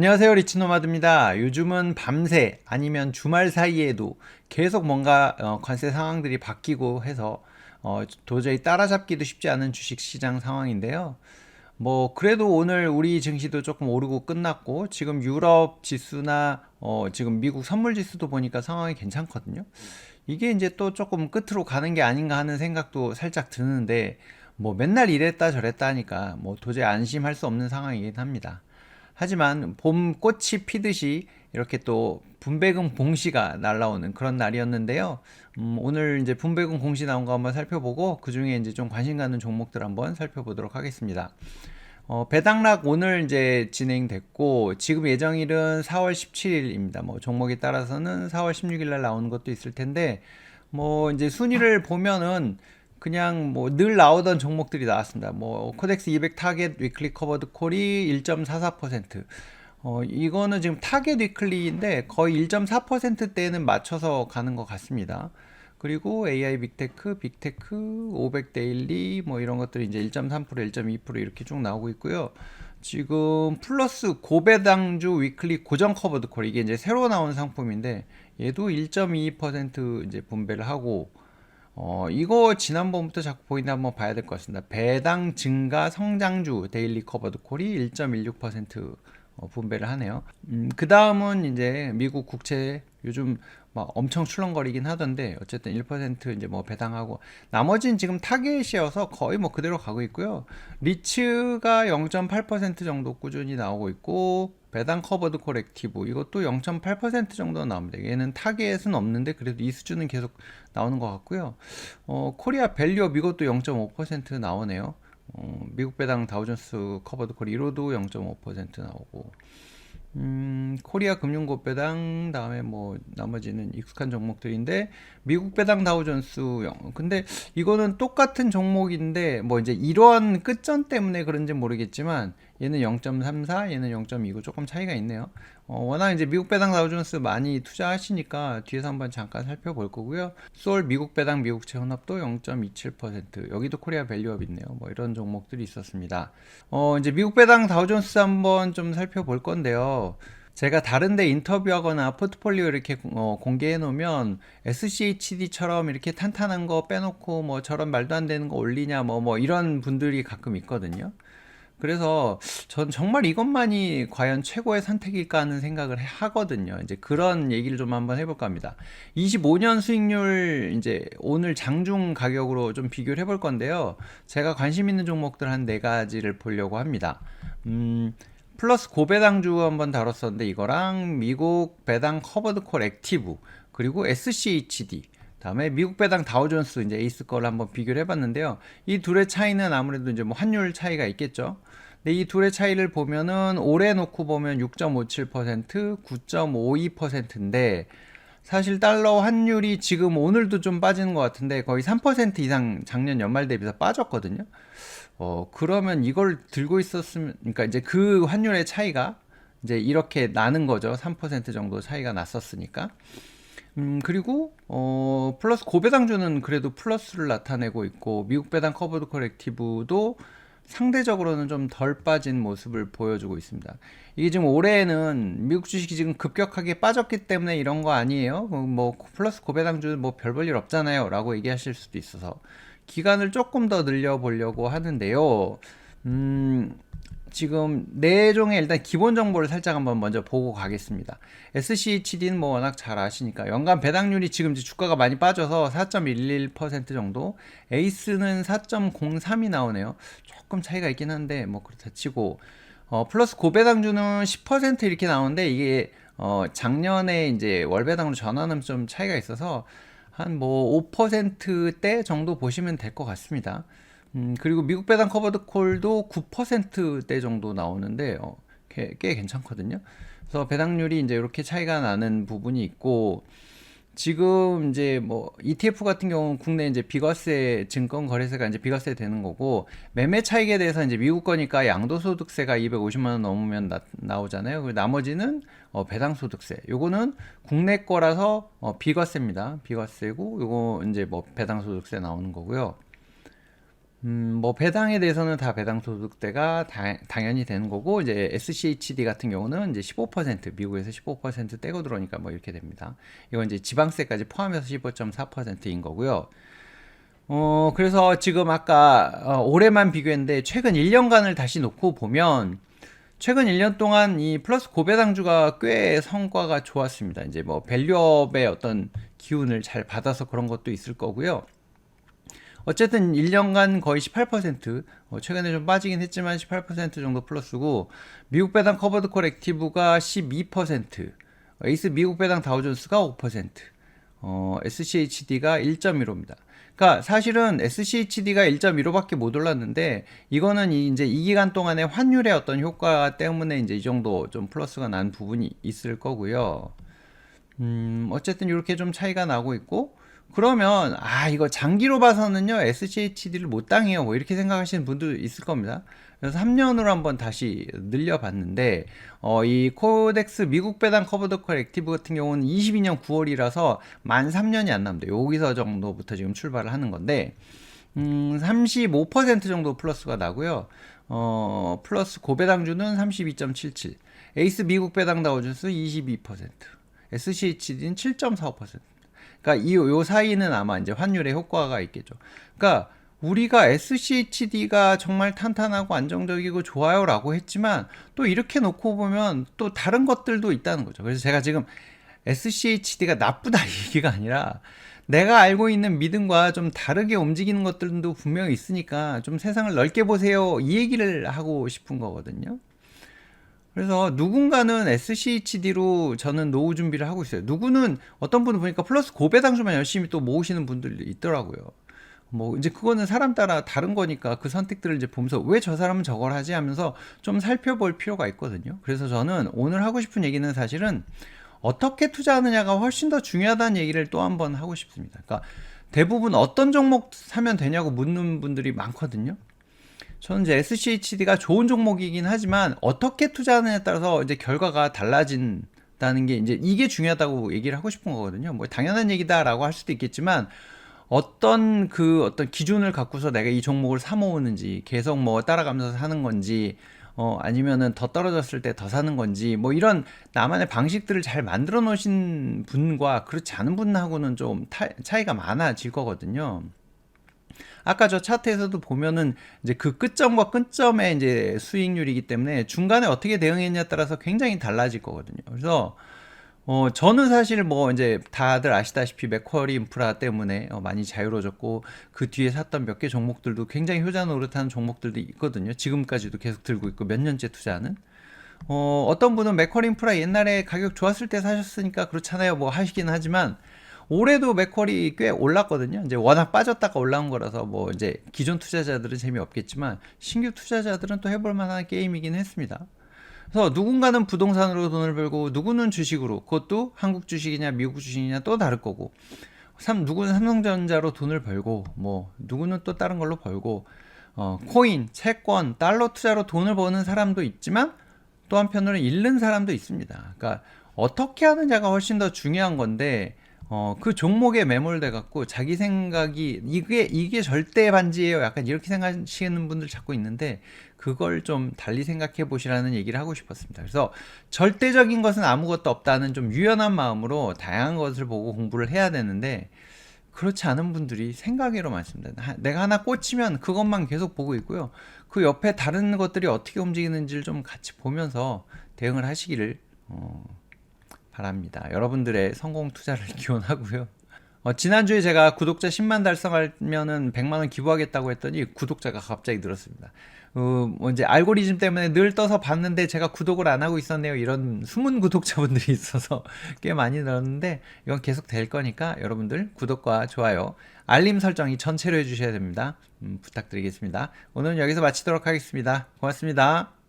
안녕하세요, 리치노마드입니다. 요즘은 밤새 아니면 주말 사이에도 계속 뭔가 관세 상황들이 바뀌고 해서 도저히 따라잡기도 쉽지 않은 주식시장 상황인데요. 뭐 그래도 오늘 우리 증시도 조금 오르고 끝났고, 지금 유럽 지수나 지금 미국 선물 지수도 보니까 상황이 괜찮거든요. 이게 이제 또 조금 끝으로 가는 게 아닌가 하는 생각도 살짝 드는데, 뭐 맨날 이랬다 저랬다 하니까 뭐 도저히 안심할 수 없는 상황이긴 합니다. 하지만 봄 꽃이 피듯이 이렇게 또 분배금 공시가 날라오는 그런 날이었는데요. 오늘 이제 분배금 공시 나온 거 한번 살펴보고, 그 중에 이제 좀 관심 가는 종목들 한번 살펴보도록 하겠습니다. 배당락 오늘 이제 진행됐고, 지금 예정일은 4월 17일입니다. 뭐 종목에 따라서는 4월 16일 날 나오는 것도 있을 텐데, 뭐 이제 순위를 보면은 그냥 뭐 늘 나오던 종목들이 나왔습니다. 뭐 코덱스 200 타겟 위클리 커버드 콜이 1.44%. 이거는 지금 타겟 위클리인데 거의 1.4%대는 맞춰서 가는 것 같습니다. 그리고 AI 빅테크, 빅테크, 500 데일리 뭐 이런 것들이 이제 1.3%, 1.2% 이렇게 쭉 나오고 있고요. 지금 플러스 고배당주 위클리 고정 커버드 콜, 이게 이제 새로 나온 상품인데 얘도 1.22% 이제 분배를 하고, 이거 지난번부터 자꾸 보이는데 한번 봐야 될 것 같습니다. 배당 증가 성장주 데일리 커버드 콜이 1.16% 분배를 하네요. 그 다음은 이제 미국 국채, 요즘 막 엄청 출렁거리긴 하던데 어쨌든 1% 이제 뭐 배당하고, 나머지는 지금 타겟이어서 거의 뭐 그대로 가고 있고요. 리츠가 0.8% 정도 꾸준히 나오고 있고, 배당 커버드 콜 액티브 이것도 0.8% 정도 나옵니다. 얘는 타겟은 없는데 그래도 이 수준은 계속 나오는 것 같고요. 코리아 밸류업 이것도 0.5% 나오네요. 미국 배당 다우존스 커버드 콜 1호도 0.5% 나오고, 코리아 금융고 배당, 다음에 뭐 나머지는 익숙한 종목들인데, 미국 배당 다우존스 근데 이거는 똑같은 종목인데 뭐 이제 이러한 끝전 때문에 그런지 모르겠지만 얘는 0.34, 얘는 0.29 조금 차이가 있네요. 워낙 이제 미국 배당 다우존스 많이 투자하시니까 뒤에서 한번 잠깐 살펴볼 거고요. 솔 미국 배당 미국채 혼합도 0.27%, 여기도 코리아 밸류업 있네요. 뭐 이런 종목들이 있었습니다. 이제 미국 배당 다우존스 한번 좀 살펴볼 건데요. 제가 다른데 인터뷰하거나 포트폴리오 이렇게 공개해 놓으면 SCHD처럼 이렇게 탄탄한 거 빼놓고 뭐 저런 말도 안 되는 거 올리냐 뭐 이런 분들이 가끔 있거든요. 그래서 전 정말 이것만이 과연 최고의 선택일까 하는 생각을 하거든요. 이제 그런 얘기를 좀 한번 해볼까 합니다. 25년 수익률 이제 오늘 장중 가격으로 좀 비교를 해볼 건데요. 제가 관심 있는 종목들 한 네 가지를 보려고 합니다. 플러스 고배당주 한번 다뤘었는데 이거랑 미국 배당 커버드 콜 액티브, 그리고 SCHD, 다음에 미국 배당 다우존스 이제 에이스 거를 한번 비교를 해봤는데요. 이 둘의 차이는 아무래도 이제 뭐 환율 차이가 있겠죠. 근데 이 둘의 차이를 보면은 올해 놓고 보면 6.57%, 9.52%인데, 사실 달러 환율이 지금 오늘도 좀 빠지는 것 같은데 거의 3% 이상 작년 연말 대비해서 빠졌거든요. 그러면 이걸 들고 있었으면, 그러니까 이제 그 환율의 차이가 이제 이렇게 나는 거죠. 3% 정도 차이가 났었으니까. 그리고 플러스 고배당주는 그래도 플러스를 나타내고 있고, 미국 배당 커버드 커렉티브도 상대적으로는 좀 덜 빠진 모습을 보여주고 있습니다. 이게 지금 올해는 미국 주식이 지금 급격하게 빠졌기 때문에 이런 거 아니에요? 뭐 플러스 고배당주 뭐 별 볼 일 없잖아요 라고 얘기하실 수도 있어서 기간을 조금 더 늘려보려고 하는데요. 지금 네 종의 일단 기본 정보를 살짝 한번 먼저 보고 가겠습니다. SCHD는 뭐 워낙 잘 아시니까 연간 배당률이 지금 이제 주가가 많이 빠져서 4.11% 정도, 에이스는 4.03이 나오네요. 조금 차이가 있긴 한데 뭐 그렇다 치고, 플러스 고배당주는 10% 이렇게 나오는데 이게 작년에 이제 월배당으로 전환하면 좀 차이가 있어서 한 뭐 5%대 정도 보시면 될 것 같습니다. 그리고 미국 배당 커버드 콜도 9%대 정도 나오는데 꽤 괜찮거든요. 그래서 배당률이 이제 이렇게 차이가 나는 부분이 있고, 지금 이제 뭐 ETF 같은 경우는 국내 이제 비과세 증권 거래세가 이제 비과세 되는 거고, 매매 차익에 대해서 이제 미국 거니까 양도소득세가 250만 원 넘으면 나오잖아요. 그리고 나머지는 배당 소득세. 요거는 국내 거라서 비과세입니다. 비과세고 요거 이제 뭐 배당 소득세 나오는 거고요. 뭐 배당에 대해서는 다 배당 소득세가 당연히 되는 거고, 이제 SCHD 같은 경우는 이제 15% 미국에서 15% 떼고 들어오니까 뭐 이렇게 됩니다. 이건 이제 지방세까지 포함해서 15.4%인 거고요. 그래서 지금 아까 올해만 비교했는데 최근 1년간을 다시 놓고 보면 최근 1년 동안 이 플러스 고배당주가 꽤 성과가 좋았습니다. 이제 뭐 밸류업의 어떤 기운을 잘 받아서 그런 것도 있을 거고요. 어쨌든 1년간 거의 18%, 최근에 좀 빠지긴 했지만 18% 정도 플러스고, 미국 배당 커버드 콜 액티브가 12%, 에이스 미국 배당 다우존스가 5%, SCHD가 1.15입니다. 그러니까 사실은 SCHD가 1.15밖에 못 올랐는데, 이거는 이제 이 기간 동안의 환율의 어떤 효과 때문에 이제 이 정도 좀 플러스가 난 부분이 있을 거고요. 어쨌든 이렇게 좀 차이가 나고 있고, 그러면 이거 장기로 봐서는요 SCHD를 못 당해요 뭐 이렇게 생각하시는 분도 있을 겁니다. 그래서 3년으로 한번 다시 늘려봤는데 이 코덱스 미국 배당 커버드 콜 액티브 같은 경우는 22년 9월이라서 만 3년이 안 남는데 여기서 정도부터 지금 출발을 하는 건데 35% 정도 플러스가 나고요. 플러스 고배당주는 32.77, 에이스 미국 배당 다우존스 22%, SCHD는 7.45%. 그러니까 요 사이는 아마 이제 환율의 효과가 있겠죠. 그러니까 우리가 SCHD가 정말 탄탄하고 안정적이고 좋아요라고 했지만 또 이렇게 놓고 보면 또 다른 것들도 있다는 거죠. 그래서 제가 지금 SCHD가 나쁘다 얘기가 아니라 내가 알고 있는 믿음과 좀 다르게 움직이는 것들도 분명히 있으니까 좀 세상을 넓게 보세요 이 얘기를 하고 싶은 거거든요. 그래서 누군가는 SCHD로 저는 노후 준비를 하고 있어요. 누구는 어떤 분은 보니까 플러스 고배당주만 열심히 또 모으시는 분들이 있더라고요. 뭐 이제 그거는 사람 따라 다른 거니까 그 선택들을 이제 보면서 왜 저 사람은 저걸 하지 하면서 좀 살펴볼 필요가 있거든요. 그래서 저는 오늘 하고 싶은 얘기는 사실은 어떻게 투자하느냐가 훨씬 더 중요하다는 얘기를 또 한번 하고 싶습니다. 그러니까 대부분 어떤 종목 사면 되냐고 묻는 분들이 많거든요. 저는 이제 SCHD가 좋은 종목이긴 하지만 어떻게 투자하느냐에 따라서 이제 결과가 달라진다는 게 이제 이게 중요하다고 얘기를 하고 싶은 거거든요. 뭐 당연한 얘기다라고 할 수도 있겠지만 어떤 기준을 갖고서 내가 이 종목을 사 모으는지 계속 뭐 따라가면서 사는 건지 아니면은 더 떨어졌을 때 더 사는 건지 뭐 이런 나만의 방식들을 잘 만들어 놓으신 분과 그렇지 않은 분하고는 좀 차이가 많아질 거거든요. 아까 저 차트에서도 보면은 이제 그 끝점과 끝점의 이제 수익률이기 때문에 중간에 어떻게 대응했냐에 따라서 굉장히 달라질 거거든요. 그래서 저는 사실 뭐 이제 다들 아시다시피 맥쿼리 인프라 때문에 많이 자유로워졌고 그 뒤에 샀던 몇 개 종목들도 굉장히 효자 노릇하는 종목들도 있거든요. 지금까지도 계속 들고 있고 몇 년째 투자하는. 어떤 분은 맥쿼리 인프라 옛날에 가격 좋았을 때 사셨으니까 그렇잖아요. 뭐 하시긴 하지만 올해도 맥쿼리 꽤 올랐거든요. 이제 워낙 빠졌다가 올라온 거라서 뭐 이제 기존 투자자들은 재미없겠지만 신규 투자자들은 또 해볼 만한 게임이긴 했습니다. 그래서 누군가는 부동산으로 돈을 벌고 누구는 주식으로, 그것도 한국 주식이냐 미국 주식이냐 또 다를 거고, 누구는 삼성전자로 돈을 벌고 뭐 누구는 또 다른 걸로 벌고, 코인, 채권, 달러 투자로 돈을 버는 사람도 있지만 또 한편으로는 잃는 사람도 있습니다. 그러니까 어떻게 하느냐가 훨씬 더 중요한 건데 그 종목에 매몰돼 갖고 자기 생각이 이게 절대 반지예요 약간 이렇게 생각하시는 분들 자꾸 있는데, 그걸 좀 달리 생각해 보시라는 얘기를 하고 싶었습니다. 그래서 절대적인 것은 아무것도 없다는 좀 유연한 마음으로 다양한 것을 보고 공부를 해야 되는데, 그렇지 않은 분들이 생각외로 많습니다. 내가 하나 꽂히면 그것만 계속 보고 있고요. 그 옆에 다른 것들이 어떻게 움직이는지를 좀 같이 보면서 대응을 하시기를 바랍니다. 여러분들의 성공 투자를 기원하고요. 지난주에 제가 구독자 10만 달성하면은 100만 원 기부하겠다고 했더니 구독자가 갑자기 늘었습니다. 뭐 이제 알고리즘 때문에 늘 떠서 봤는데 제가 구독을 안 하고 있었네요. 이런 숨은 구독자분들이 있어서 꽤 많이 늘었는데 이건 계속 될 거니까 여러분들 구독과 좋아요, 알림 설정이 전체로 해주셔야 됩니다. 부탁드리겠습니다. 오늘은 여기서 마치도록 하겠습니다. 고맙습니다.